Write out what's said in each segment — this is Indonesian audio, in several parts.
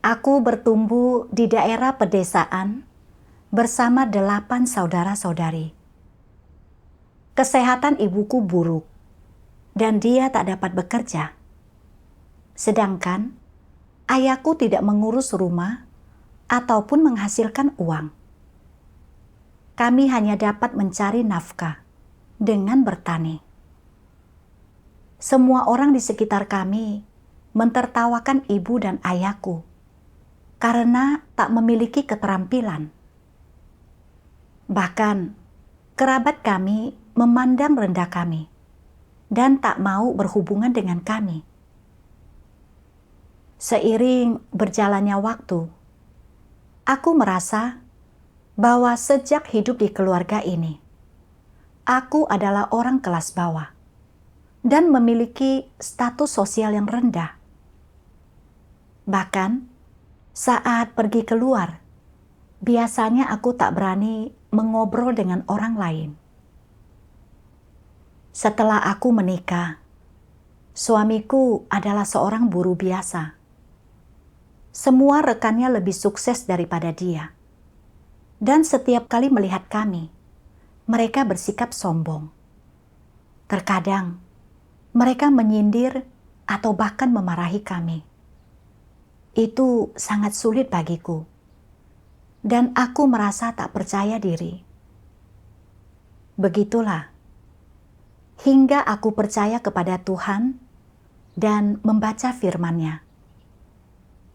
Aku bertumbuh di daerah pedesaan bersama 8 saudara-saudari. Kesehatan ibuku buruk dan dia tak dapat bekerja. Sedangkan ayahku tidak mengurus rumah ataupun menghasilkan uang. Kami hanya dapat mencari nafkah dengan bertani. Semua orang di sekitar kami mentertawakan ibu dan ayahku karena tak memiliki keterampilan. Bahkan kerabat kami memandang rendah kami dan tak mau berhubungan dengan kami. Seiring berjalannya waktu, aku merasa bahwa sejak hidup di keluarga ini, aku adalah orang kelas bawah dan memiliki status sosial yang rendah. Bahkan saat pergi keluar, biasanya aku tak berani mengobrol dengan orang lain. Setelah aku menikah, suamiku adalah seorang buruh biasa. Semua rekannya lebih sukses daripada dia. Dan setiap kali melihat kami, mereka bersikap sombong. Terkadang, mereka menyindir atau bahkan memarahi kami. Itu sangat sulit bagiku. Dan aku merasa tak percaya diri. Begitulah, hingga aku percaya kepada Tuhan dan membaca firman-Nya.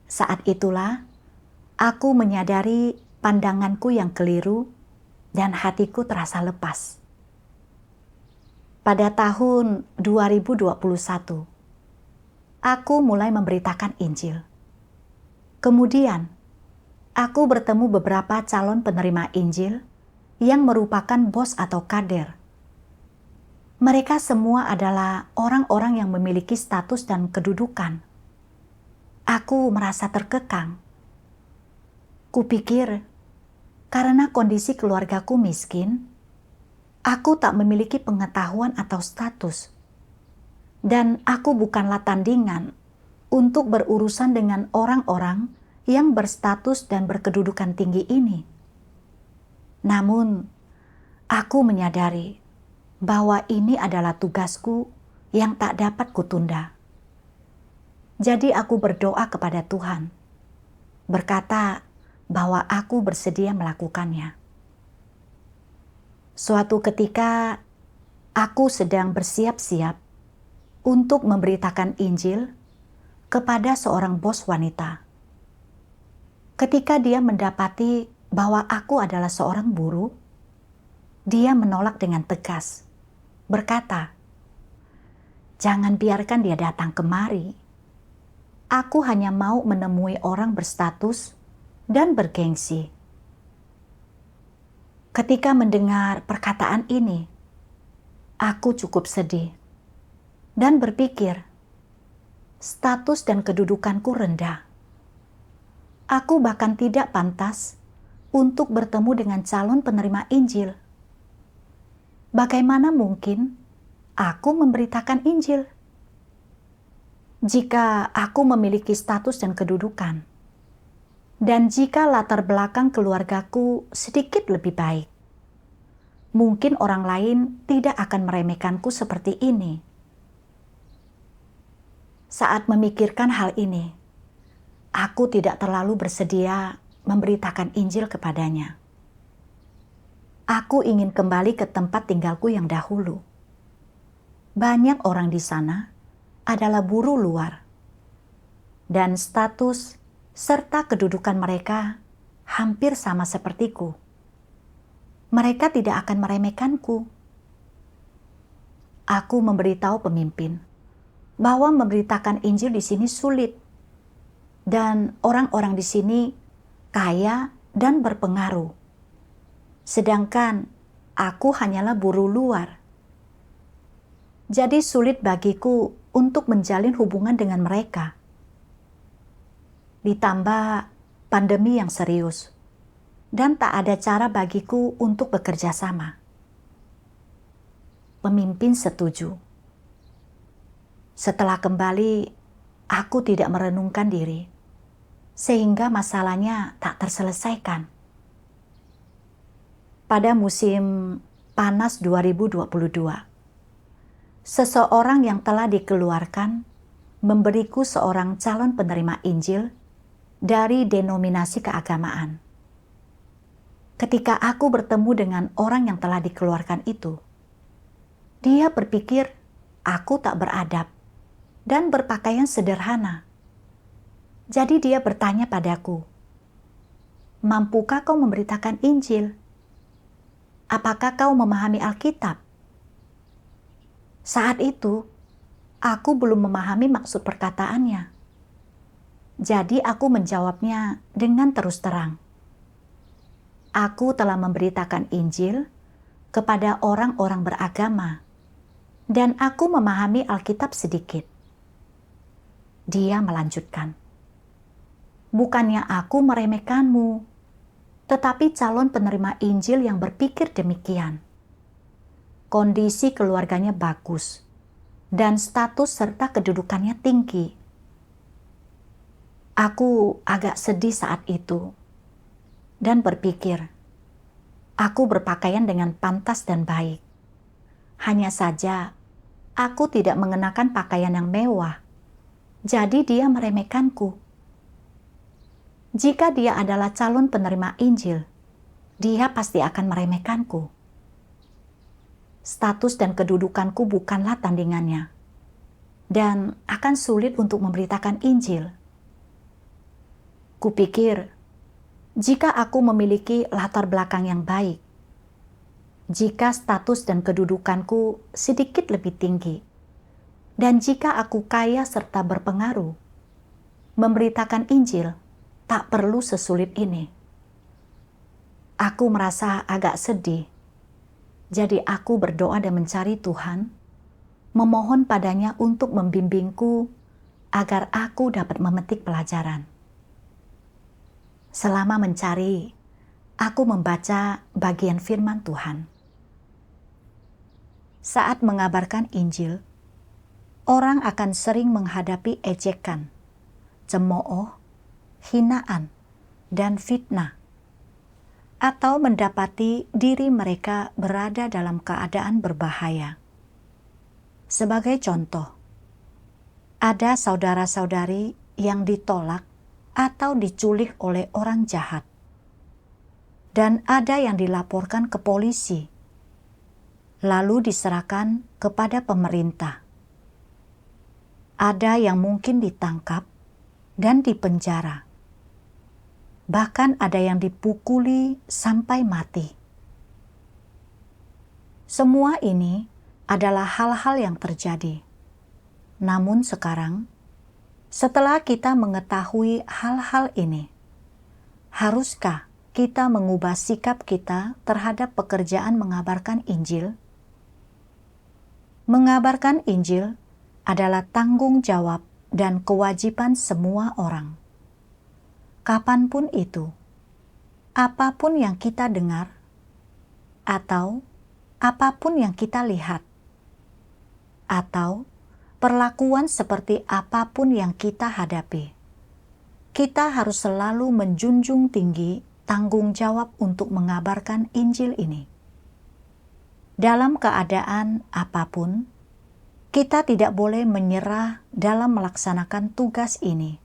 Saat itulah, aku menyadari pandanganku yang keliru dan hatiku terasa lepas. Pada tahun 2021, aku mulai memberitakan Injil. Kemudian, aku bertemu beberapa calon penerima Injil yang merupakan bos atau kader. Mereka semua adalah orang-orang yang memiliki status dan kedudukan. Aku merasa terkekang. Kupikir, karena kondisi keluargaku miskin, aku tak memiliki pengetahuan atau status. Dan aku bukanlah tandingan untuk berurusan dengan orang-orang yang berstatus dan berkedudukan tinggi ini. Namun, aku menyadari bahwa ini adalah tugasku yang tak dapat kutunda. Jadi aku berdoa kepada Tuhan, berkata bahwa aku bersedia melakukannya. Suatu ketika, aku sedang bersiap-siap untuk memberitakan Injil kepada seorang bos wanita. Ketika dia mendapati bahwa aku adalah seorang buruh, dia menolak dengan tegas, berkata, "Jangan biarkan dia datang kemari. Aku hanya mau menemui orang berstatus dan bergengsi." Ketika mendengar perkataan ini, aku cukup sedih dan berpikir, status dan kedudukanku rendah. Aku bahkan tidak pantas untuk bertemu dengan calon penerima Injil. Bagaimana mungkin aku memberitakan Injil jika aku memiliki status dan kedudukan, dan jika latar belakang keluargaku sedikit lebih baik? Mungkin orang lain tidak akan meremehkanku seperti ini. Saat memikirkan hal ini, aku tidak terlalu bersedia memberitakan Injil kepadanya. Aku ingin kembali ke tempat tinggalku yang dahulu. Banyak orang di sana adalah buruh luar, dan status serta kedudukan mereka hampir sama sepertiku. Mereka tidak akan meremehkanku. Aku memberitahu pemimpin bahwa memberitakan Injil di sini sulit, dan orang-orang di sini kaya dan berpengaruh. Sedangkan aku hanyalah buruh luar. Jadi sulit bagiku untuk menjalin hubungan dengan mereka. Ditambah pandemi yang serius, dan tak ada cara bagiku untuk bekerja sama. Pemimpin setuju. Setelah kembali, aku tidak merenungkan diri. sehingga masalahnya tak terselesaikan. Pada musim panas 2022, seseorang yang telah dikeluarkan memberiku seorang calon penerima Injil dari denominasi keagamaan. Ketika aku bertemu dengan orang yang telah dikeluarkan itu, dia berpikir aku tak beradab dan berpakaian sederhana. Jadi dia bertanya padaku, "Mampukah kau memberitakan Injil? Apakah kau memahami Alkitab?" Saat itu, aku belum memahami maksud perkataannya. Jadi aku menjawabnya dengan terus terang. Aku telah memberitakan Injil kepada orang-orang beragama, dan aku memahami Alkitab sedikit. Dia melanjutkan, "Bukannya aku meremehkanmu, tetapi calon penerima Injil yang berpikir demikian. Kondisi keluarganya bagus, dan status serta kedudukannya tinggi." Aku agak sedih saat itu, dan berpikir, aku berpakaian dengan pantas dan baik. Hanya saja, aku tidak mengenakan pakaian yang mewah, jadi dia meremehkanku. Jika dia adalah calon penerima Injil, dia pasti akan meremehkanku. Status dan kedudukanku bukanlah tandingannya, dan akan sulit untuk memberitakan Injil. Kupikir, jika aku memiliki latar belakang yang baik, jika status dan kedudukanku sedikit lebih tinggi, dan jika aku kaya serta berpengaruh, memberitakan Injil tak perlu sesulit ini. Aku merasa agak sedih, jadi aku berdoa dan mencari Tuhan, memohon padanya untuk membimbingku agar aku dapat memetik pelajaran. Selama mencari, aku membaca bagian firman Tuhan. Saat mengabarkan Injil, orang akan sering menghadapi ejekan, cemooh, hinaan, dan fitnah, atau mendapati diri mereka berada dalam keadaan berbahaya. Sebagai contoh, ada saudara-saudari yang ditolak atau diculik oleh orang jahat, dan ada yang dilaporkan ke polisi, lalu diserahkan kepada pemerintah. Ada yang mungkin ditangkap dan dipenjara. Bahkan ada yang dipukuli sampai mati. Semua ini adalah hal-hal yang terjadi. Namun sekarang, setelah kita mengetahui hal-hal ini, haruskah kita mengubah sikap kita terhadap pekerjaan mengabarkan Injil? Mengabarkan Injil adalah tanggung jawab dan kewajiban semua orang. Kapanpun itu, apapun yang kita dengar, atau apapun yang kita lihat, atau perlakuan seperti apapun yang kita hadapi, kita harus selalu menjunjung tinggi tanggung jawab untuk mengabarkan Injil ini. Dalam keadaan apapun, kita tidak boleh menyerah dalam melaksanakan tugas ini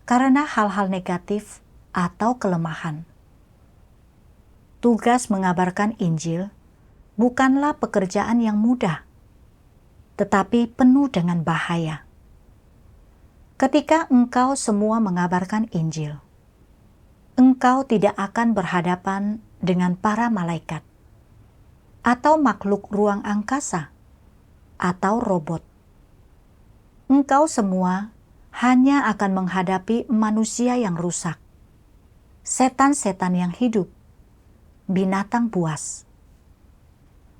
karena hal-hal negatif atau kelemahan. Tugas mengabarkan Injil bukanlah pekerjaan yang mudah, tetapi penuh dengan bahaya. Ketika engkau semua mengabarkan Injil, engkau tidak akan berhadapan dengan para malaikat, atau makhluk ruang angkasa, atau robot. Engkau semua hanya akan menghadapi manusia yang rusak, setan-setan yang hidup, binatang buas.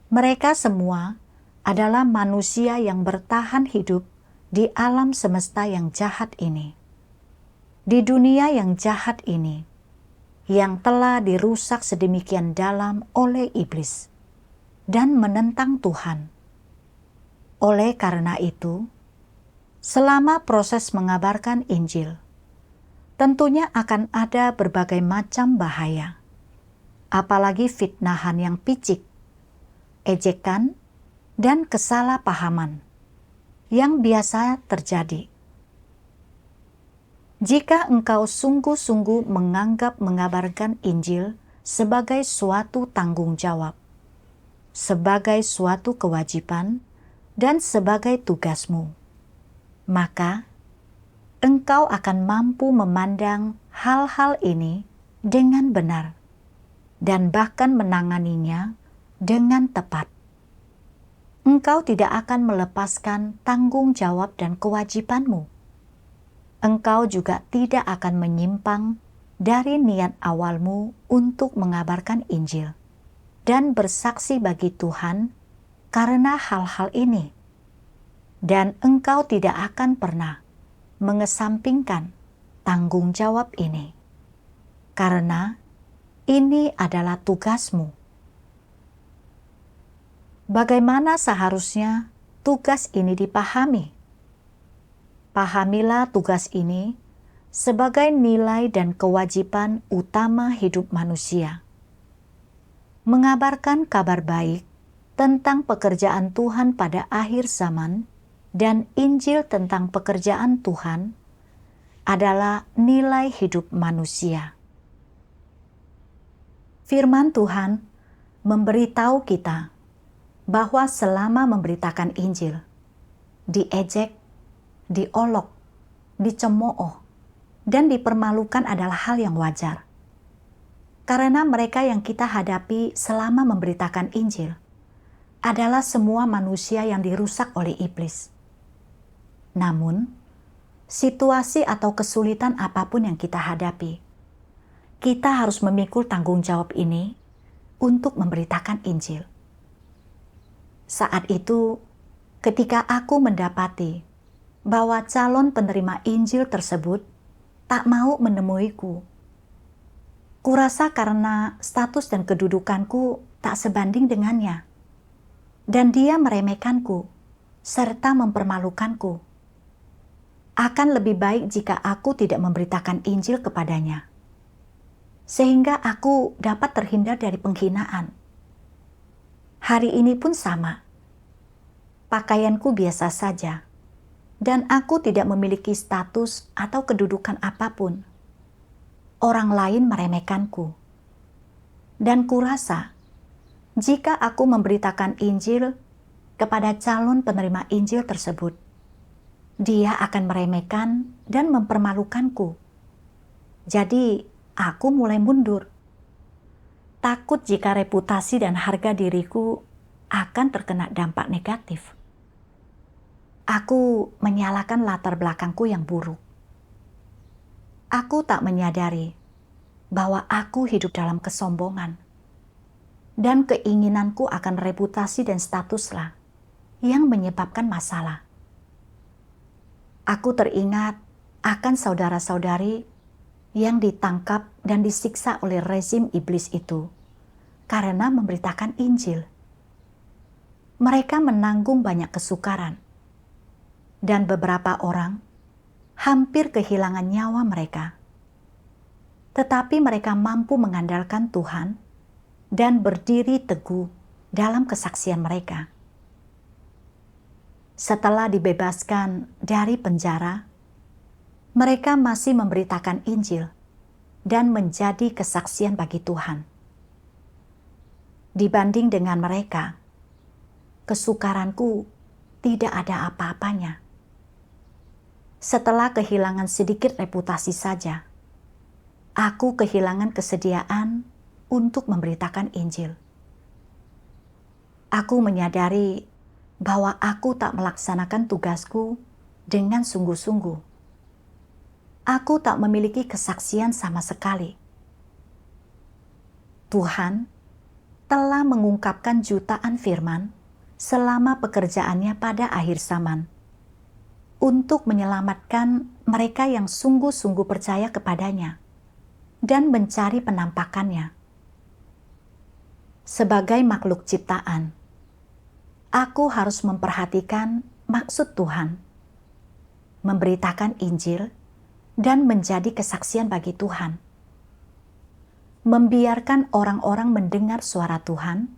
Mereka semua adalah manusia yang bertahan hidup di alam semesta yang jahat ini, di dunia yang jahat ini, yang telah dirusak sedemikian dalam oleh iblis dan menentang Tuhan. Oleh karena itu, selama proses mengabarkan Injil, tentunya akan ada berbagai macam bahaya, apalagi fitnahan yang picik, ejekan, dan kesalahpahaman yang biasa terjadi. Jika engkau sungguh-sungguh menganggap mengabarkan Injil sebagai suatu tanggung jawab, sebagai suatu kewajiban, dan sebagai tugasmu, maka engkau akan mampu memandang hal-hal ini dengan benar dan bahkan menanganinya dengan tepat. Engkau tidak akan melepaskan tanggung jawab dan kewajibanmu. Engkau juga tidak akan menyimpang dari niat awalmu untuk mengabarkan Injil dan bersaksi bagi Tuhan karena hal-hal ini. Dan engkau tidak akan pernah mengesampingkan tanggung jawab ini, karena ini adalah tugasmu. Bagaimana seharusnya tugas ini dipahami? Pahamilah tugas ini sebagai nilai dan kewajiban utama hidup manusia. Mengabarkan kabar baik tentang pekerjaan Tuhan pada akhir zaman dan Injil tentang pekerjaan Tuhan adalah nilai hidup manusia. Firman Tuhan memberitahu kita bahwa selama memberitakan Injil, diejek, diolok, dicemooh, dan dipermalukan adalah hal yang wajar. Karena mereka yang kita hadapi selama memberitakan Injil adalah semua manusia yang dirusak oleh iblis. Namun, situasi atau kesulitan apapun yang kita hadapi, kita harus memikul tanggung jawab ini untuk memberitakan Injil. Saat itu, ketika aku mendapati bahwa calon penerima Injil tersebut tak mau menemuiku, kurasa karena status dan kedudukanku tak sebanding dengannya, dan dia meremehkanku serta mempermalukanku. Akan lebih baik jika aku tidak memberitakan Injil kepadanya, sehingga aku dapat terhindar dari penghinaan. Hari ini pun sama. Pakaianku biasa saja, dan aku tidak memiliki status atau kedudukan apapun. Orang lain meremehkanku. Dan kurasa, jika aku memberitakan Injil kepada calon penerima Injil tersebut, dia akan meremehkan dan mempermalukanku. Jadi, aku mulai mundur. Takut jika reputasi dan harga diriku akan terkena dampak negatif. Aku menyalahkan latar belakangku yang buruk. Aku tak menyadari bahwa aku hidup dalam kesombongan. Dan keinginanku akan reputasi dan statuslah yang menyebabkan masalah. Aku teringat akan saudara-saudari yang ditangkap dan disiksa oleh rezim iblis itu karena memberitakan Injil. Mereka menanggung banyak kesukaran, dan beberapa orang hampir kehilangan nyawa mereka. Tetapi mereka mampu mengandalkan Tuhan dan berdiri teguh dalam kesaksian mereka. Setelah dibebaskan dari penjara, mereka masih memberitakan Injil dan menjadi kesaksian bagi Tuhan. Dibanding dengan mereka, kesukaranku tidak ada apa-apanya. Setelah kehilangan sedikit reputasi saja, aku kehilangan kesediaan untuk memberitakan Injil. Aku menyadari bahwa aku tak melaksanakan tugasku dengan sungguh-sungguh. Aku tak memiliki kesaksian sama sekali. Tuhan telah mengungkapkan jutaan firman selama pekerjaannya pada akhir zaman untuk menyelamatkan mereka yang sungguh-sungguh percaya kepadanya dan mencari penampakannya. Sebagai makhluk ciptaan, aku harus memperhatikan maksud Tuhan, memberitakan Injil, dan menjadi kesaksian bagi Tuhan. Membiarkan orang-orang mendengar suara Tuhan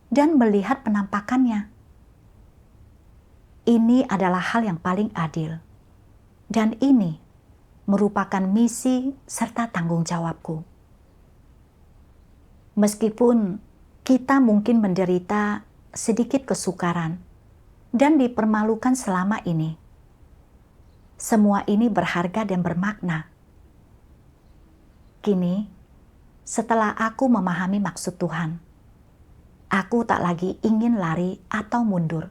dan melihat penampakannya. Ini adalah hal yang paling adil. Dan ini merupakan misi serta tanggung jawabku. Meskipun kita mungkin menderita sedikit kesukaran dan dipermalukan selama ini, semua ini berharga dan bermakna. Kini, setelah aku memahami maksud Tuhan, aku tak lagi ingin lari atau mundur.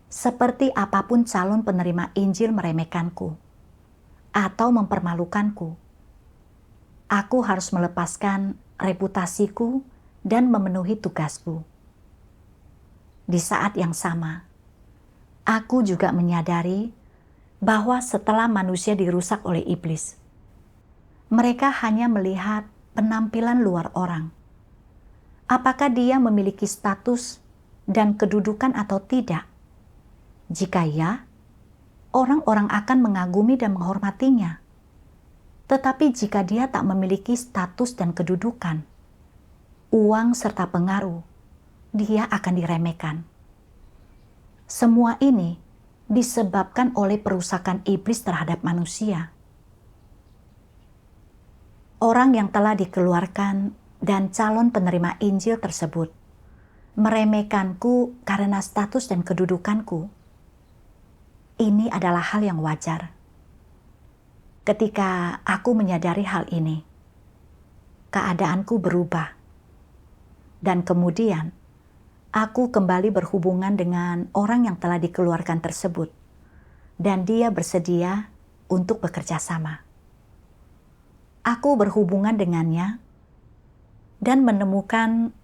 Seperti apapun calon penerima Injil meremehkanku atau mempermalukanku, aku harus melepaskan reputasiku dan memenuhi tugasku. Di saat yang sama, aku juga menyadari bahwa setelah manusia dirusak oleh iblis, mereka hanya melihat penampilan luar orang. Apakah dia memiliki status dan kedudukan atau tidak? Jika ya, orang-orang akan mengagumi dan menghormatinya. Tetapi jika dia tak memiliki status dan kedudukan, uang serta pengaruh, dia akan diremehkan. Semua ini disebabkan oleh perusakan iblis terhadap manusia. Orang yang telah dikeluarkan dan calon penerima Injil tersebut meremehkanku karena status dan kedudukanku. Ini adalah hal yang wajar. Ketika aku menyadari hal ini, keadaanku berubah. Dan kemudian, aku kembali berhubungan dengan orang yang telah dikeluarkan tersebut. Dan dia bersedia untuk bekerja sama. Aku berhubungan dengannya dan menemukan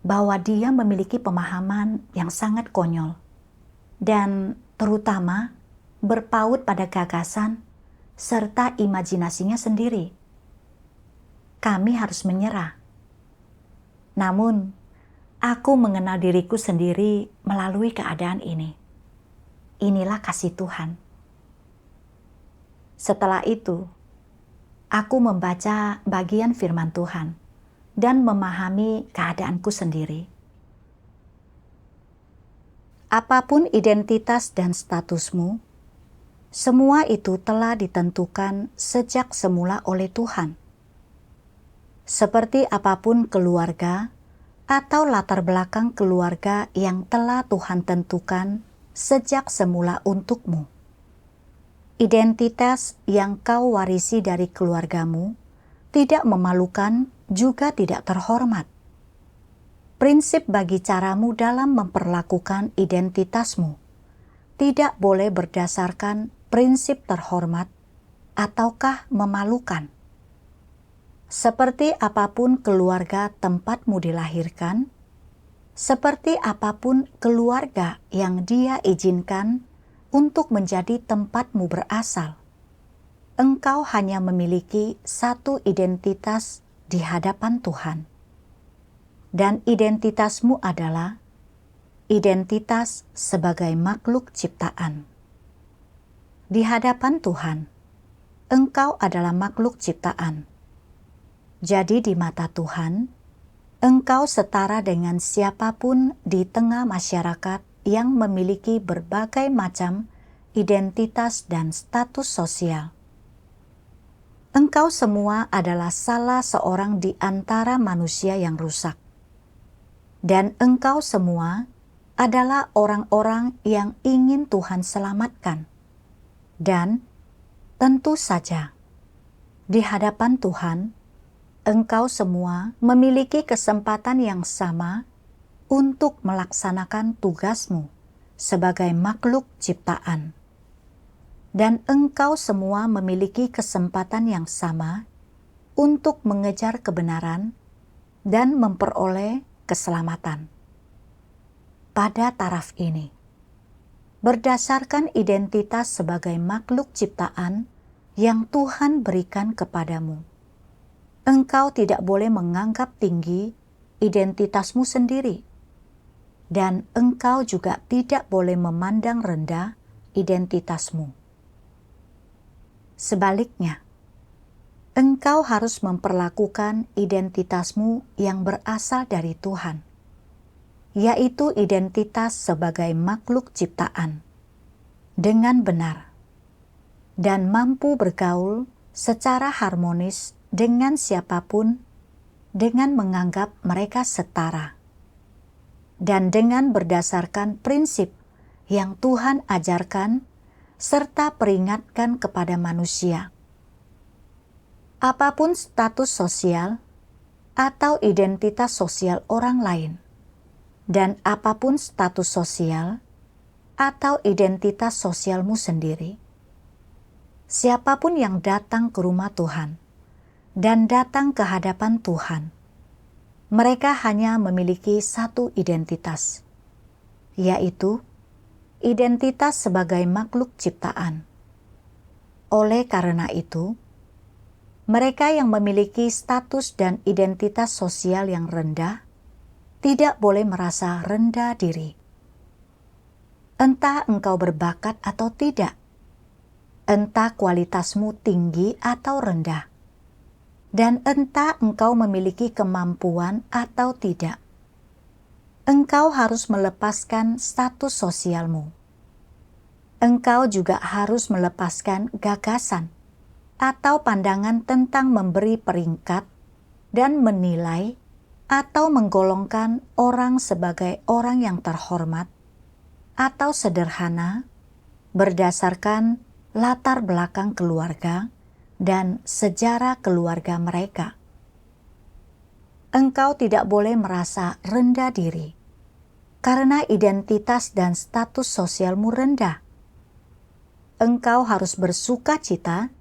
bahwa dia memiliki pemahaman yang sangat konyol. Dan terutama berpaut pada gagasan serta imajinasinya sendiri. Kami harus menyerah. Namun, aku mengenal diriku sendiri melalui keadaan ini. Inilah kasih Tuhan. Setelah itu, aku membaca bagian firman Tuhan dan memahami keadaanku sendiri. Apapun identitas dan statusmu, semua itu telah ditentukan sejak semula oleh Tuhan. Seperti apapun keluarga atau latar belakang keluarga yang telah Tuhan tentukan sejak semula untukmu. Identitas yang kau warisi dari keluargamu tidak memalukan, juga tidak terhormat. Prinsip bagi caramu dalam memperlakukan identitasmu tidak boleh berdasarkan prinsip terhormat ataukah memalukan. Seperti apapun keluarga tempatmu dilahirkan, seperti apapun keluarga yang dia izinkan untuk menjadi tempatmu berasal, engkau hanya memiliki satu identitas di hadapan Tuhan. Dan identitasmu adalah identitas sebagai makhluk ciptaan. Di hadapan Tuhan, engkau adalah makhluk ciptaan. Jadi di mata Tuhan, engkau setara dengan siapapun di tengah masyarakat yang memiliki berbagai macam identitas dan status sosial. Engkau semua adalah salah seorang di antara manusia yang rusak. Dan engkau semua adalah orang-orang yang ingin Tuhan selamatkan. Dan tentu saja, di hadapan Tuhan, engkau semua memiliki kesempatan yang sama untuk melaksanakan tugasmu sebagai makhluk ciptaan. Dan engkau semua memiliki kesempatan yang sama untuk mengejar kebenaran dan memperoleh keselamatan. Pada taraf ini, berdasarkan identitas sebagai makhluk ciptaan yang Tuhan berikan kepadamu, engkau tidak boleh menganggap tinggi identitasmu sendiri, dan engkau juga tidak boleh memandang rendah identitasmu. Sebaliknya, engkau harus memperlakukan identitasmu yang berasal dari Tuhan, yaitu identitas sebagai makhluk ciptaan, dengan benar, dan mampu bergaul secara harmonis dengan siapapun dengan menganggap mereka setara, dan dengan berdasarkan prinsip yang Tuhan ajarkan serta peringatkan kepada manusia. Apapun status sosial atau identitas sosial orang lain, dan apapun status sosial atau identitas sosialmu sendiri, siapapun yang datang ke rumah Tuhan dan datang ke hadapan Tuhan, mereka hanya memiliki satu identitas, yaitu identitas sebagai makhluk ciptaan. Oleh karena itu, mereka yang memiliki status dan identitas sosial yang rendah tidak boleh merasa rendah diri. Entah engkau berbakat atau tidak, entah kualitasmu tinggi atau rendah, dan entah engkau memiliki kemampuan atau tidak, engkau harus melepaskan status sosialmu. Engkau juga harus melepaskan gagasan atau pandangan tentang memberi peringkat dan menilai atau menggolongkan orang sebagai orang yang terhormat atau sederhana berdasarkan latar belakang keluarga dan sejarah keluarga mereka. Engkau tidak boleh merasa rendah diri karena identitas dan status sosialmu rendah. Engkau harus bersuka cita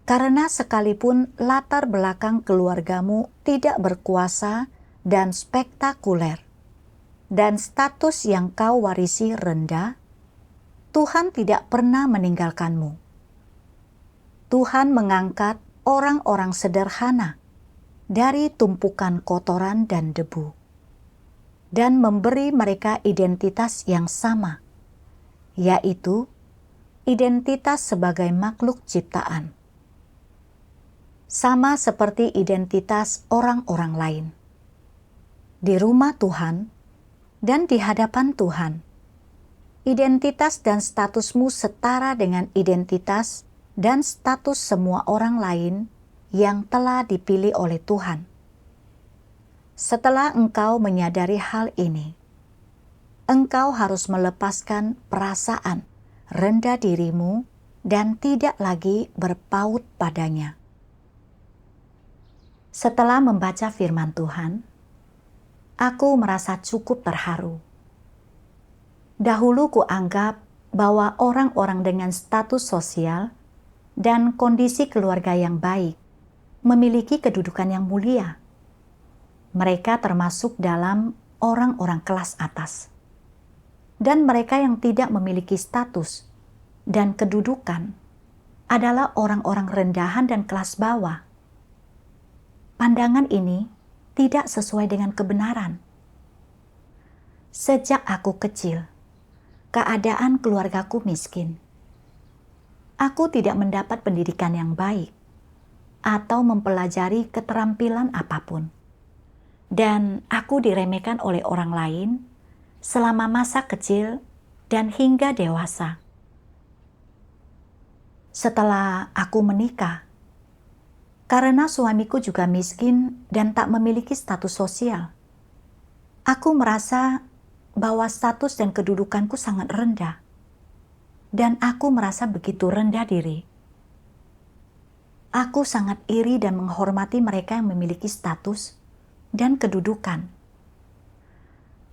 karena sekalipun latar belakang keluargamu tidak berkuasa dan spektakuler, dan status yang kau warisi rendah, Tuhan tidak pernah meninggalkanmu. Tuhan mengangkat orang-orang sederhana dari tumpukan kotoran dan debu, dan memberi mereka identitas yang sama, yaitu identitas sebagai makhluk ciptaan. Sama seperti identitas orang-orang lain. Di rumah Tuhan dan di hadapan Tuhan, identitas dan statusmu setara dengan identitas dan status semua orang lain yang telah dipilih oleh Tuhan. Setelah engkau menyadari hal ini, engkau harus melepaskan perasaan rendah dirimu dan tidak lagi berpaut padanya. Setelah membaca firman Tuhan, aku merasa cukup terharu. Dahulu kuanggap bahwa orang-orang dengan status sosial dan kondisi keluarga yang baik memiliki kedudukan yang mulia. Mereka termasuk dalam orang-orang kelas atas. Dan mereka yang tidak memiliki status dan kedudukan adalah orang-orang rendahan dan kelas bawah. Pandangan ini tidak sesuai dengan kebenaran. Sejak aku kecil, keadaan keluargaku miskin. Aku tidak mendapat pendidikan yang baik atau mempelajari keterampilan apapun. Dan aku diremehkan oleh orang lain selama masa kecil dan hingga dewasa. Setelah aku menikah, karena suamiku juga miskin dan tak memiliki status sosial, aku merasa bahwa status dan kedudukanku sangat rendah. Dan aku merasa begitu rendah diri. Aku sangat iri dan menghormati mereka yang memiliki status dan kedudukan.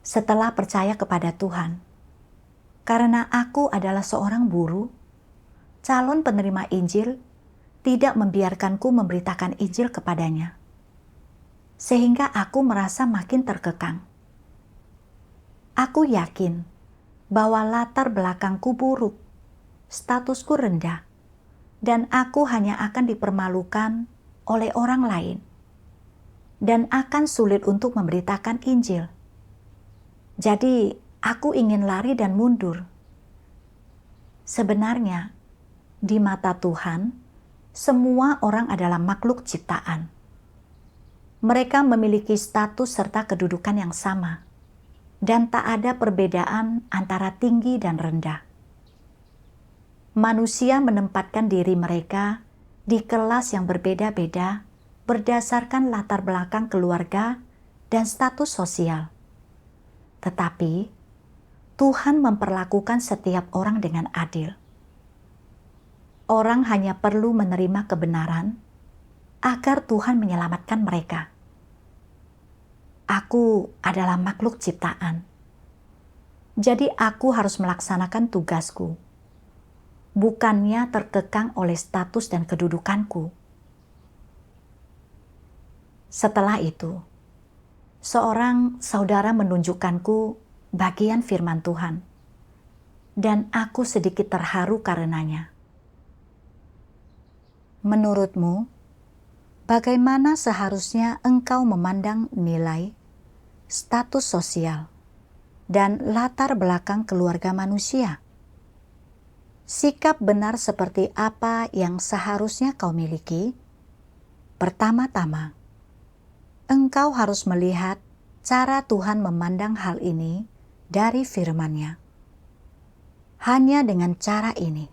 Setelah percaya kepada Tuhan, karena aku adalah seorang buruh, calon penerima Injil tidak membiarkanku memberitakan Injil kepadanya. Sehingga aku merasa makin terkekang. Aku yakin bahwa latar belakangku buruk, statusku rendah, dan aku hanya akan dipermalukan oleh orang lain, dan akan sulit untuk memberitakan Injil. Jadi, aku ingin lari dan mundur. Sebenarnya, di mata Tuhan, semua orang adalah makhluk ciptaan. Mereka memiliki status serta kedudukan yang sama, dan tak ada perbedaan antara tinggi dan rendah. Manusia menempatkan diri mereka di kelas yang berbeda-beda berdasarkan latar belakang keluarga dan status sosial. Tetapi, Tuhan memperlakukan setiap orang dengan adil. Orang hanya perlu menerima kebenaran agar Tuhan menyelamatkan mereka. Aku adalah makhluk ciptaan. Jadi aku harus melaksanakan tugasku, bukannya terkekang oleh status dan kedudukanku. Setelah itu, seorang saudara menunjukkanku bagian firman Tuhan, dan aku sedikit terharu karenanya. Menurutmu, bagaimana seharusnya engkau memandang nilai, status sosial, dan latar belakang keluarga manusia? Sikap benar seperti apa yang seharusnya kau miliki? Pertama-tama, engkau harus melihat cara Tuhan memandang hal ini dari firman-Nya. Hanya dengan cara ini,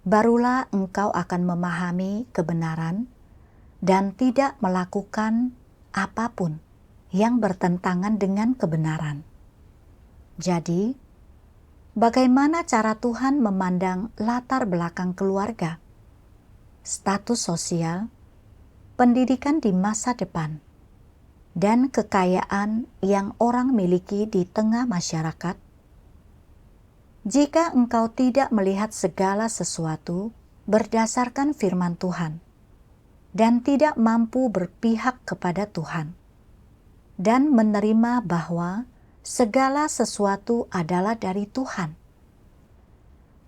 barulah engkau akan memahami kebenaran dan tidak melakukan apapun yang bertentangan dengan kebenaran. Jadi, bagaimana cara Tuhan memandang latar belakang keluarga, status sosial, pendidikan di masa depan, dan kekayaan yang orang miliki di tengah masyarakat? Jika engkau tidak melihat segala sesuatu berdasarkan firman Tuhan dan tidak mampu berpihak kepada Tuhan dan menerima bahwa segala sesuatu adalah dari Tuhan,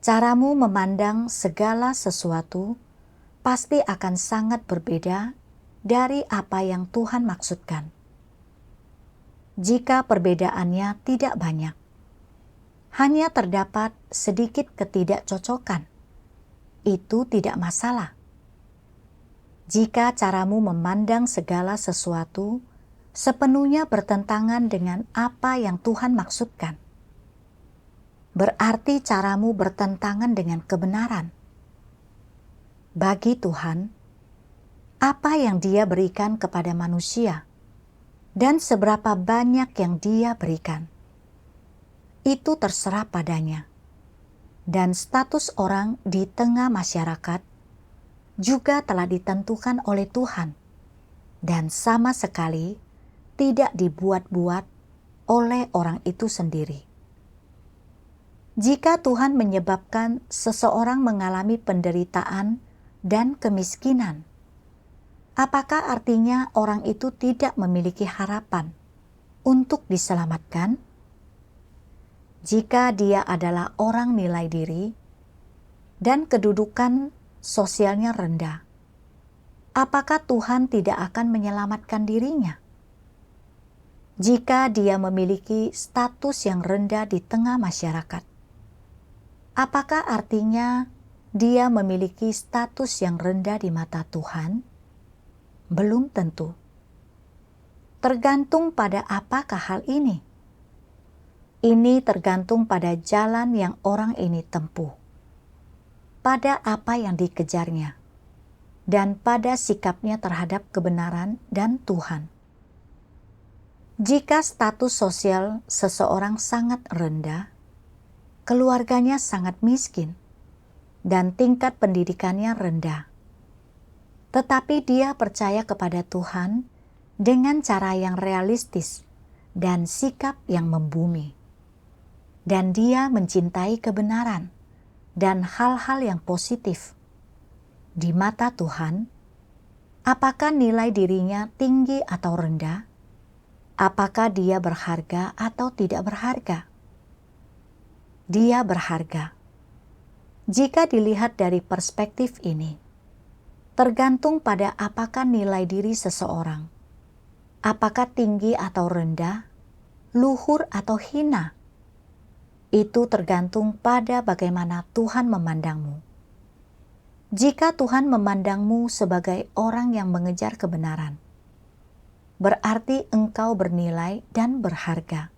caramu memandang segala sesuatu pasti akan sangat berbeda dari apa yang Tuhan maksudkan. Jika perbedaannya tidak banyak, hanya terdapat sedikit ketidakcocokan, itu tidak masalah. Jika caramu memandang segala sesuatu sepenuhnya bertentangan dengan apa yang Tuhan maksudkan, berarti caramu bertentangan dengan kebenaran. Bagi Tuhan, apa yang Dia berikan kepada manusia dan seberapa banyak yang Dia berikan, itu terserah padanya. Dan status orang di tengah masyarakat juga telah ditentukan oleh Tuhan dan sama sekali tidak dibuat-buat oleh orang itu sendiri. Jika Tuhan menyebabkan seseorang mengalami penderitaan dan kemiskinan, apakah artinya orang itu tidak memiliki harapan untuk diselamatkan? Jika dia adalah orang nilai diri dan kedudukan sosialnya rendah, apakah Tuhan tidak akan menyelamatkan dirinya? Jika dia memiliki status yang rendah di tengah masyarakat, apakah artinya dia memiliki status yang rendah di mata Tuhan? Belum tentu. Tergantung pada apakah hal ini. Ini tergantung pada jalan yang orang ini tempuh, pada apa yang dikejarnya, dan pada sikapnya terhadap kebenaran dan Tuhan. Jika status sosial seseorang sangat rendah, keluarganya sangat miskin, dan tingkat pendidikannya rendah, tetapi dia percaya kepada Tuhan dengan cara yang realistis dan sikap yang membumi, dan dia mencintai kebenaran dan hal-hal yang positif. Di mata Tuhan, apakah nilai dirinya tinggi atau rendah? Apakah dia berharga atau tidak berharga? Dia berharga. Jika dilihat dari perspektif ini, tergantung pada apakah nilai diri seseorang. Apakah tinggi atau rendah, luhur atau hina? Itu tergantung pada bagaimana Tuhan memandangmu. Jika Tuhan memandangmu sebagai orang yang mengejar kebenaran, berarti engkau bernilai dan berharga.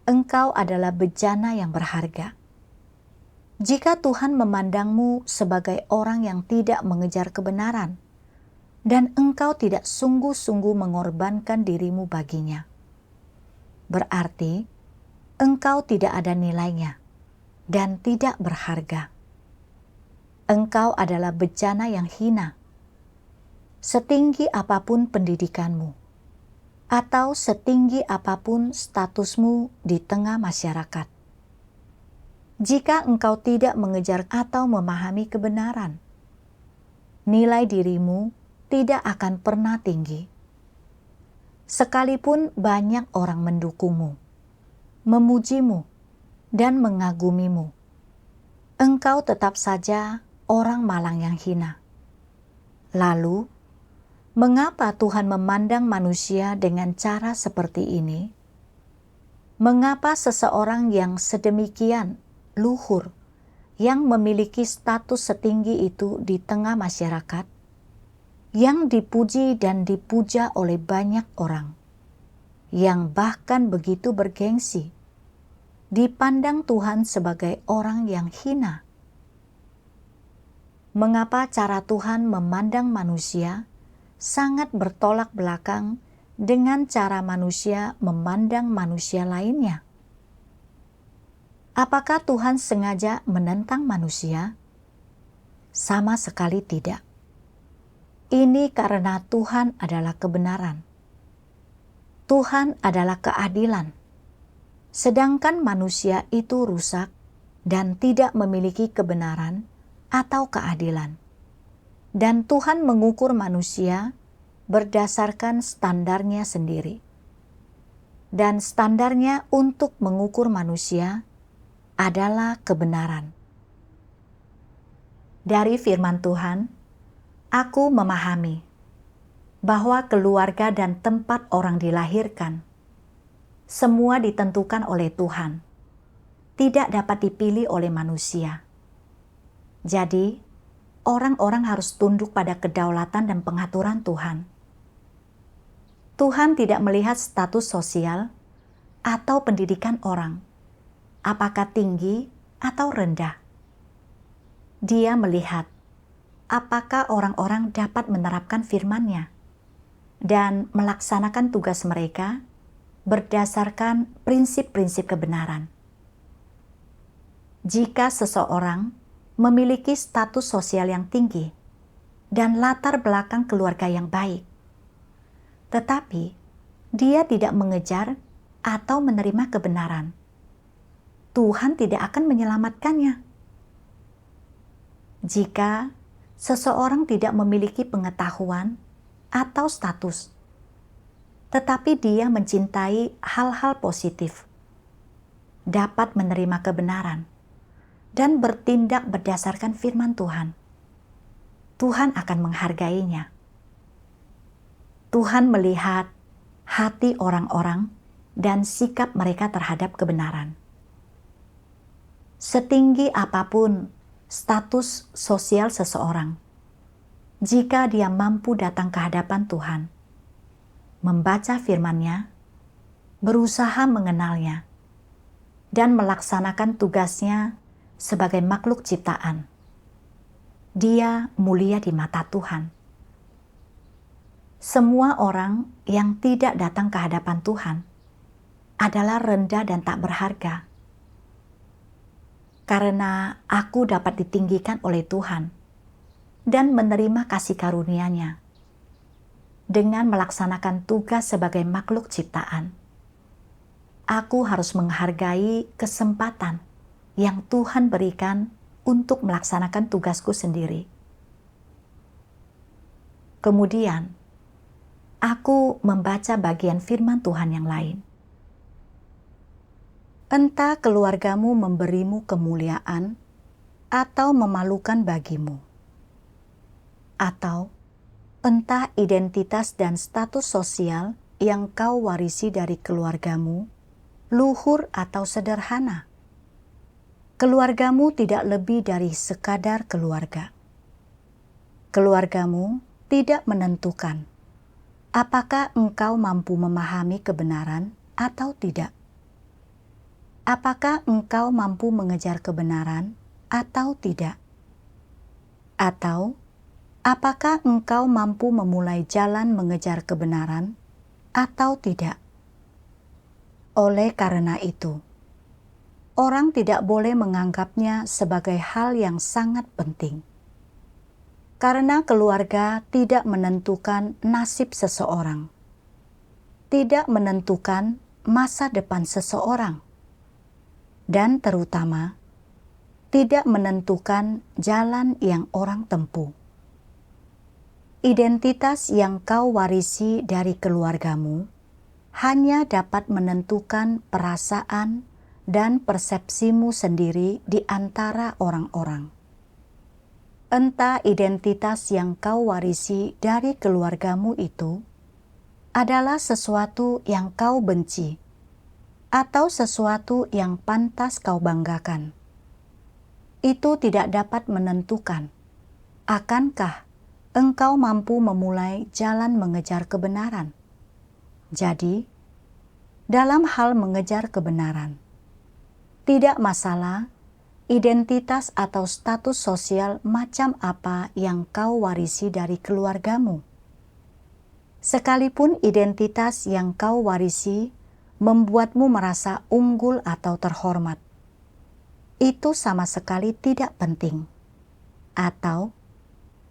Engkau adalah bejana yang berharga. Jika Tuhan memandangmu sebagai orang yang tidak mengejar kebenaran, dan engkau tidak sungguh-sungguh mengorbankan dirimu baginya, berarti engkau tidak ada nilainya dan tidak berharga. Engkau adalah bejana yang hina. Setinggi apapun pendidikanmu, atau setinggi apapun statusmu di tengah masyarakat, jika engkau tidak mengejar atau memahami kebenaran, nilai dirimu tidak akan pernah tinggi. Sekalipun banyak orang mendukungmu, memujimu, dan mengagumimu, engkau tetap saja orang malang yang hina. Lalu, mengapa Tuhan memandang manusia dengan cara seperti ini? Mengapa seseorang yang sedemikian luhur, yang memiliki status setinggi itu di tengah masyarakat, yang dipuji dan dipuja oleh banyak orang, yang bahkan begitu bergengsi, dipandang Tuhan sebagai orang yang hina? Mengapa cara Tuhan memandang manusia sangat bertolak belakang dengan cara manusia memandang manusia lainnya? Apakah Tuhan sengaja menentang manusia? Sama sekali tidak. Ini karena Tuhan adalah kebenaran. Tuhan adalah keadilan. Sedangkan manusia itu rusak dan tidak memiliki kebenaran atau keadilan. Dan Tuhan mengukur manusia berdasarkan standarnya sendiri. Dan standarnya untuk mengukur manusia adalah kebenaran. Dari firman Tuhan, aku memahami bahwa keluarga dan tempat orang dilahirkan semua ditentukan oleh Tuhan, tidak dapat dipilih oleh manusia. Jadi, orang-orang harus tunduk pada kedaulatan dan pengaturan Tuhan. Tuhan tidak melihat status sosial atau pendidikan orang, apakah tinggi atau rendah. Dia melihat apakah orang-orang dapat menerapkan firman-Nya dan melaksanakan tugas mereka berdasarkan prinsip-prinsip kebenaran. Jika seseorang memiliki status sosial yang tinggi dan latar belakang keluarga yang baik, tetapi dia tidak mengejar atau menerima kebenaran, Tuhan tidak akan menyelamatkannya. Jika seseorang tidak memiliki pengetahuan atau status, tetapi dia mencintai hal-hal positif, dapat menerima kebenaran, dan bertindak berdasarkan firman Tuhan, Tuhan akan menghargainya. Tuhan melihat hati orang-orang dan sikap mereka terhadap kebenaran. Setinggi apapun status sosial seseorang, jika dia mampu datang ke hadapan Tuhan, membaca firman-Nya, berusaha mengenalnya, dan melaksanakan tugasnya sebagai makhluk ciptaan, dia mulia di mata Tuhan. Semua orang yang tidak datang ke hadapan Tuhan adalah rendah dan tak berharga. Karena aku dapat ditinggikan oleh Tuhan dan menerima kasih karunia-Nya dengan melaksanakan tugas sebagai makhluk ciptaan, aku harus menghargai kesempatan yang Tuhan berikan untuk melaksanakan tugasku sendiri. Kemudian, aku membaca bagian firman Tuhan yang lain. Entah keluargamu memberimu kemuliaan atau memalukan bagimu, atau entah identitas dan status sosial yang kau warisi dari keluargamu, luhur atau sederhana. Keluargamu tidak lebih dari sekadar keluarga. keluargamu tidak menentukan apakah engkau mampu memahami kebenaran atau tidak. Apakah engkau mampu mengejar kebenaran atau tidak? Atau apakah engkau mampu memulai jalan mengejar kebenaran atau tidak? Oleh karena itu, orang tidak boleh menganggapnya sebagai hal yang sangat penting. Karena keluarga tidak menentukan nasib seseorang, tidak menentukan masa depan seseorang, dan terutama tidak menentukan jalan yang orang tempuh. Identitas yang kau warisi dari keluargamu hanya dapat menentukan perasaan dan persepsimu sendiri di antara orang-orang. Entah identitas yang kau warisi dari keluargamu itu adalah sesuatu yang kau benci atau sesuatu yang pantas kau banggakan. Itu tidak dapat menentukan akankah engkau mampu memulai jalan mengejar kebenaran. Jadi, dalam hal mengejar kebenaran, tidak masalah identitas atau status sosial macam apa yang kau warisi dari keluargamu. Sekalipun identitas yang kau warisi membuatmu merasa unggul atau terhormat, itu sama sekali tidak penting. Atau,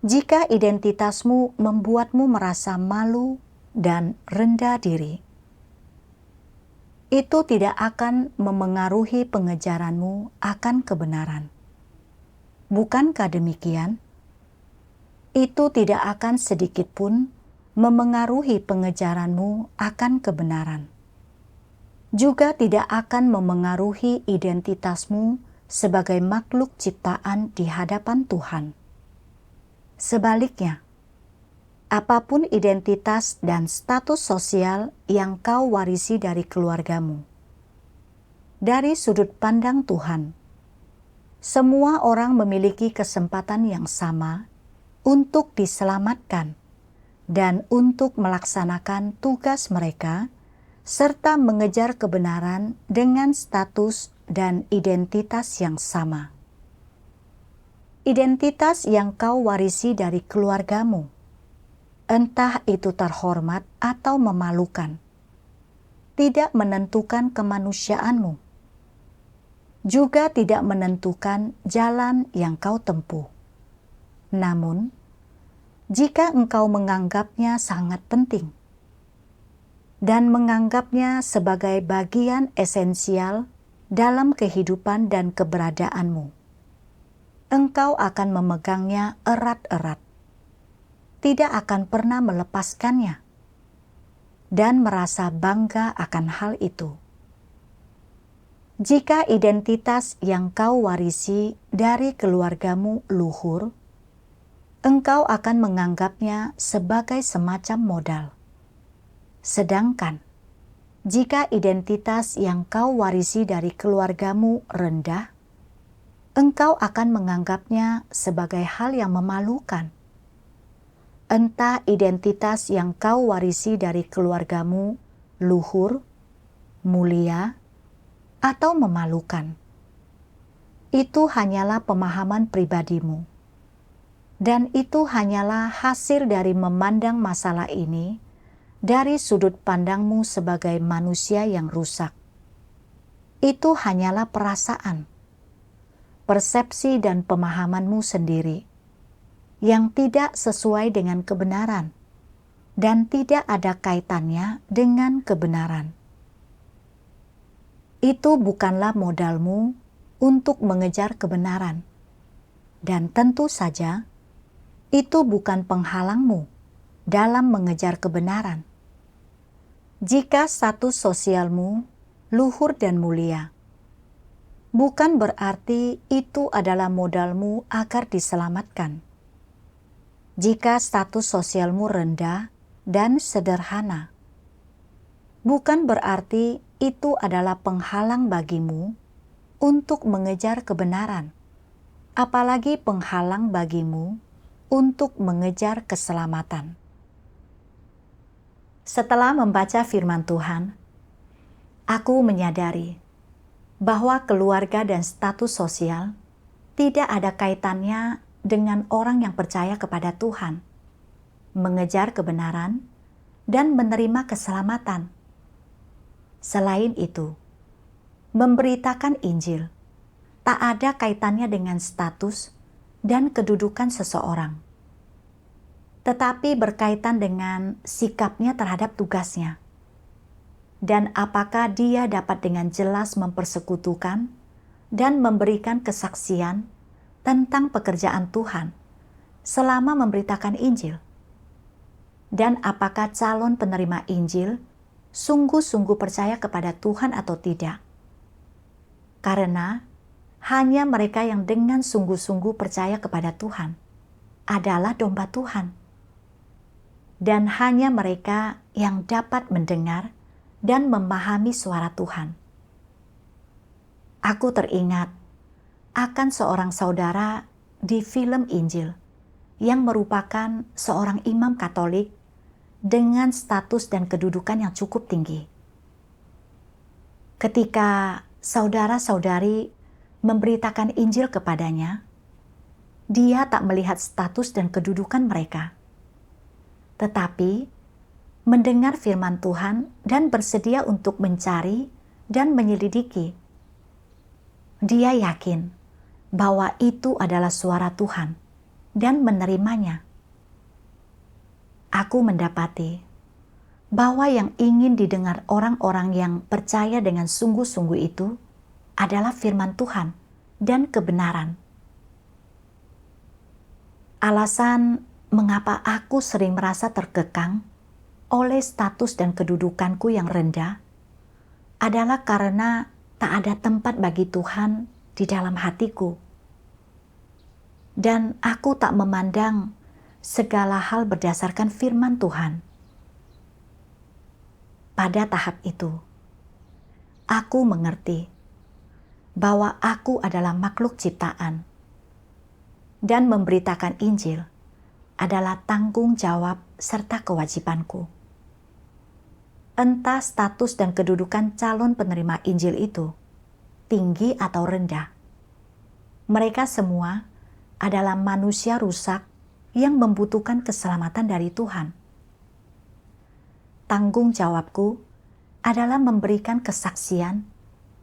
jika identitasmu membuatmu merasa malu dan rendah diri, itu tidak akan memengaruhi pengejaranmu akan kebenaran. Bukankah demikian? Itu tidak akan sedikit pun memengaruhi pengejaranmu akan kebenaran. Juga tidak akan memengaruhi identitasmu sebagai makhluk ciptaan di hadapan Tuhan. Sebaliknya, apapun identitas dan status sosial yang kau warisi dari keluargamu, dari sudut pandang Tuhan, semua orang memiliki kesempatan yang sama untuk diselamatkan dan untuk melaksanakan tugas mereka serta mengejar kebenaran dengan status dan identitas yang sama. Identitas yang kau warisi dari keluargamu, entah itu terhormat atau memalukan, tidak menentukan kemanusiaanmu, juga tidak menentukan jalan yang kau tempuh. Namun, jika engkau menganggapnya sangat penting dan menganggapnya sebagai bagian esensial dalam kehidupan dan keberadaanmu, engkau akan memegangnya erat-erat, tidak akan pernah melepaskannya, dan merasa bangga akan hal itu. Jika identitas yang kau warisi dari keluargamu luhur, engkau akan menganggapnya sebagai semacam modal. Sedangkan, jika identitas yang kau warisi dari keluargamu rendah, engkau akan menganggapnya sebagai hal yang memalukan. Entah identitas yang kau warisi dari keluargamu luhur, mulia, atau memalukan. Itu hanyalah pemahaman pribadimu. Dan itu hanyalah hasil dari memandang masalah ini dari sudut pandangmu sebagai manusia yang rusak. Itu hanyalah perasaan, persepsi dan pemahamanmu sendiri yang tidak sesuai dengan kebenaran dan tidak ada kaitannya dengan kebenaran. Itu bukanlah modalmu untuk mengejar kebenaran, dan tentu saja itu bukan penghalangmu dalam mengejar kebenaran. Jika status sosialmu luhur dan mulia, bukan berarti itu adalah modalmu agar diselamatkan. Jika status sosialmu rendah dan sederhana, bukan berarti itu adalah penghalang bagimu untuk mengejar kebenaran, apalagi penghalang bagimu untuk mengejar keselamatan. Setelah membaca firman Tuhan, aku menyadari bahwa keluarga dan status sosial tidak ada kaitannya dengan orang yang percaya kepada Tuhan, mengejar kebenaran, dan menerima keselamatan. Selain itu, memberitakan Injil tak ada kaitannya dengan status dan kedudukan seseorang, tetapi berkaitan dengan sikapnya terhadap tugasnya, dan apakah dia dapat dengan jelas mempersekutukan dan memberikan kesaksian tentang pekerjaan Tuhan selama memberitakan Injil, dan apakah calon penerima Injil sungguh-sungguh percaya kepada Tuhan atau tidak. Karena hanya mereka yang dengan sungguh-sungguh percaya kepada Tuhan adalah domba Tuhan. Dan hanya mereka yang dapat mendengar dan memahami suara Tuhan. Aku teringat akan seorang saudara di film Injil yang merupakan seorang imam Katolik dengan status dan kedudukan yang cukup tinggi. Ketika saudara-saudari memberitakan Injil kepadanya, dia tak melihat status dan kedudukan mereka, tetapi mendengar firman Tuhan dan bersedia untuk mencari dan menyelidiki. Dia yakin bahwa itu adalah suara Tuhan dan menerimanya. Aku mendapati bahwa yang ingin didengar orang-orang yang percaya dengan sungguh-sungguh itu adalah firman Tuhan dan kebenaran. Alasan mengapa aku sering merasa terkekang oleh status dan kedudukanku yang rendah adalah karena tak ada tempat bagi Tuhan di dalam hatiku. Dan aku tak memandang segala hal berdasarkan firman Tuhan. Pada tahap itu, aku mengerti bahwa aku adalah makhluk ciptaan dan memberitakan Injil adalah tanggung jawab serta kewajibanku. Entah status dan kedudukan calon penerima Injil itu tinggi atau rendah, mereka semua adalah manusia rusak yang membutuhkan keselamatan dari Tuhan. Tanggung jawabku adalah memberikan kesaksian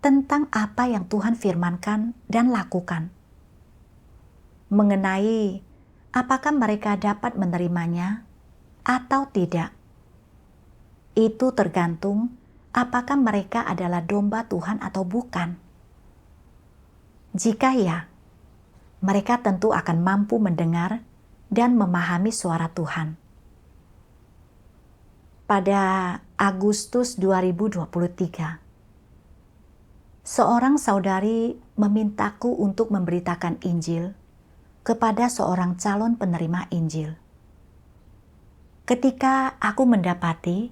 tentang apa yang Tuhan firmankan dan lakukan. Mengenai apakah mereka dapat menerimanya atau tidak, itu tergantung apakah mereka adalah domba Tuhan atau bukan. Jika ya, mereka tentu akan mampu mendengar dan memahami suara Tuhan. Pada Agustus 2023, seorang saudari memintaku untuk memberitakan Injil kepada seorang calon penerima Injil. Ketika aku mendapati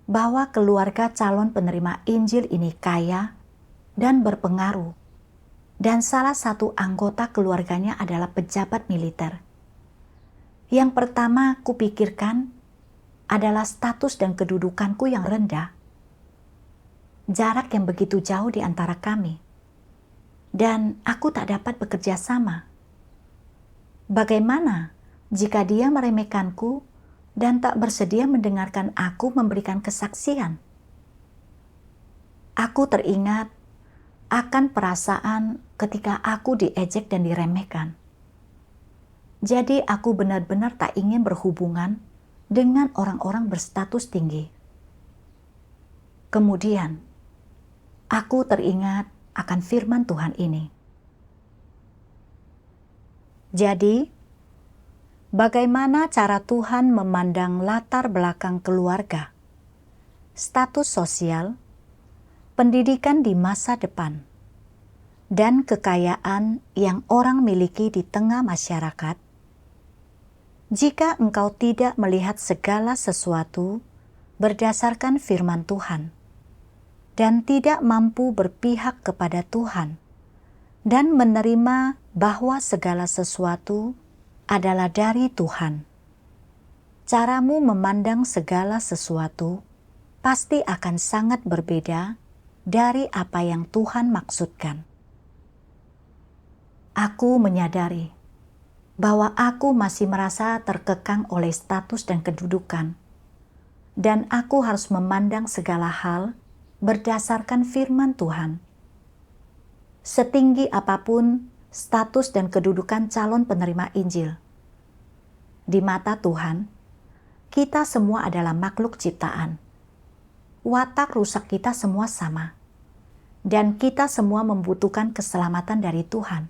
bahwa keluarga calon penerima Injil ini kaya dan berpengaruh, dan salah satu anggota keluarganya adalah pejabat militer, yang pertama kupikirkan adalah status dan kedudukanku yang rendah, jarak yang begitu jauh di antara kami, dan aku tak dapat bekerja sama. Bagaimana jika dia meremehkanku dan tak bersedia mendengarkan aku memberikan kesaksian? Aku teringat akan perasaan ketika aku diejek dan diremehkan. Jadi aku benar-benar tak ingin berhubungan dengan orang-orang berstatus tinggi. Kemudian, aku teringat akan firman Tuhan ini. Jadi, bagaimana cara Tuhan memandang latar belakang keluarga, status sosial, pendidikan di masa depan, dan kekayaan yang orang miliki di tengah masyarakat? Jika engkau tidak melihat segala sesuatu berdasarkan firman Tuhan dan tidak mampu berpihak kepada Tuhan dan menerima bahwa segala sesuatu adalah dari Tuhan. Caramu memandang segala sesuatu pasti akan sangat berbeda dari apa yang Tuhan maksudkan. Aku menyadari bahwa aku masih merasa terkekang oleh status dan kedudukan, dan aku harus memandang segala hal berdasarkan firman Tuhan. Setinggi apapun status dan kedudukan calon penerima Injil, di mata Tuhan, kita semua adalah makhluk ciptaan. Watak rusak kita semua sama, dan kita semua membutuhkan keselamatan dari Tuhan.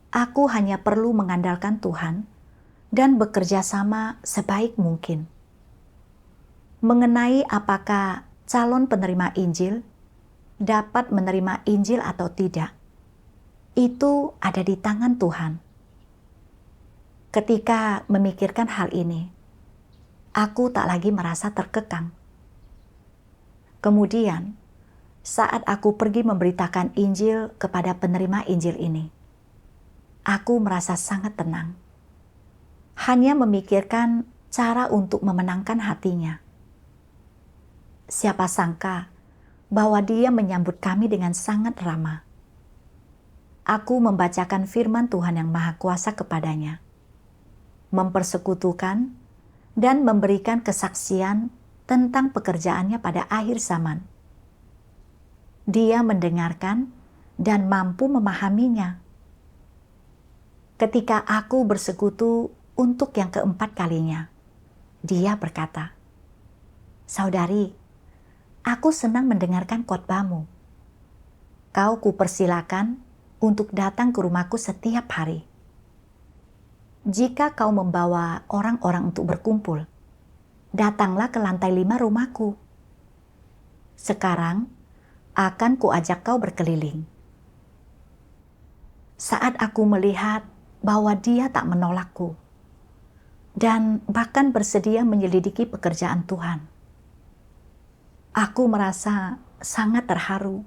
Aku hanya perlu mengandalkan Tuhan dan bekerja sama sebaik mungkin. Mengenai apakah calon penerima Injil dapat menerima Injil atau tidak, itu ada di tangan Tuhan. Ketika memikirkan hal ini, aku tak lagi merasa terkekang. Kemudian, saat aku pergi memberitakan Injil kepada penerima Injil ini, aku merasa sangat tenang. Hanya memikirkan cara untuk memenangkan hatinya. Siapa sangka bahwa dia menyambut kami dengan sangat ramah. Aku membacakan firman Tuhan yang Maha Kuasa kepadanya, mempersekutukan dan memberikan kesaksian tentang pekerjaannya pada akhir zaman. Dia mendengarkan dan mampu memahaminya. Ketika aku bersekutu untuk yang keempat kalinya, dia berkata, "Saudari, aku senang mendengarkan khotbahmu. Kau kupersilakan untuk datang ke rumahku setiap hari. Jika kau membawa orang-orang untuk berkumpul, datanglah ke lantai 5 rumahku. Sekarang akan kuajak kau berkeliling." Saat aku melihat bahwa dia tak menolakku dan bahkan bersedia menyelidiki pekerjaan Tuhan, aku merasa sangat terharu.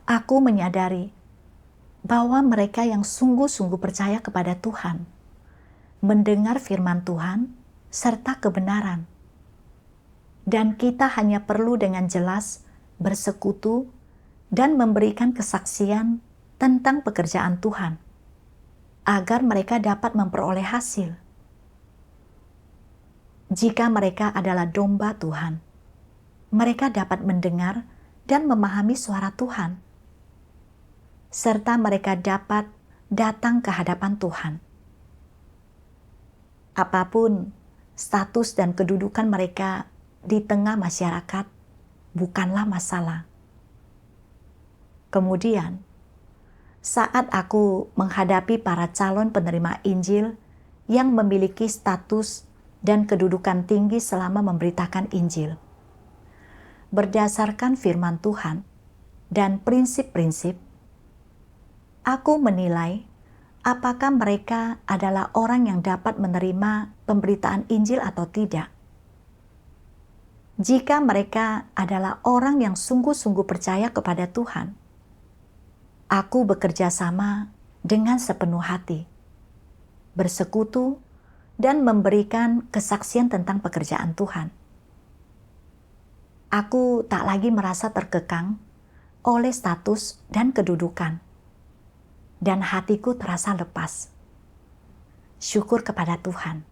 Aku menyadari bahwa mereka yang sungguh-sungguh percaya kepada Tuhan, mendengar firman Tuhan serta kebenaran, dan kita hanya perlu dengan jelas bersekutu dan memberikan kesaksian tentang pekerjaan Tuhan, agar mereka dapat memperoleh hasil. Jika mereka adalah domba Tuhan, mereka dapat mendengar dan memahami suara Tuhan, serta mereka dapat datang ke hadapan Tuhan. Apapun status dan kedudukan mereka di tengah masyarakat, bukanlah masalah. Kemudian, saat aku menghadapi para calon penerima Injil yang memiliki status dan kedudukan tinggi selama memberitakan Injil, berdasarkan firman Tuhan dan prinsip-prinsip, aku menilai apakah mereka adalah orang yang dapat menerima pemberitaan Injil atau tidak. Jika mereka adalah orang yang sungguh-sungguh percaya kepada Tuhan, aku bekerja sama dengan sepenuh hati, bersekutu dan memberikan kesaksian tentang pekerjaan Tuhan. Aku tak lagi merasa terkekang oleh status dan kedudukan, dan hatiku terasa lepas. Syukur kepada Tuhan.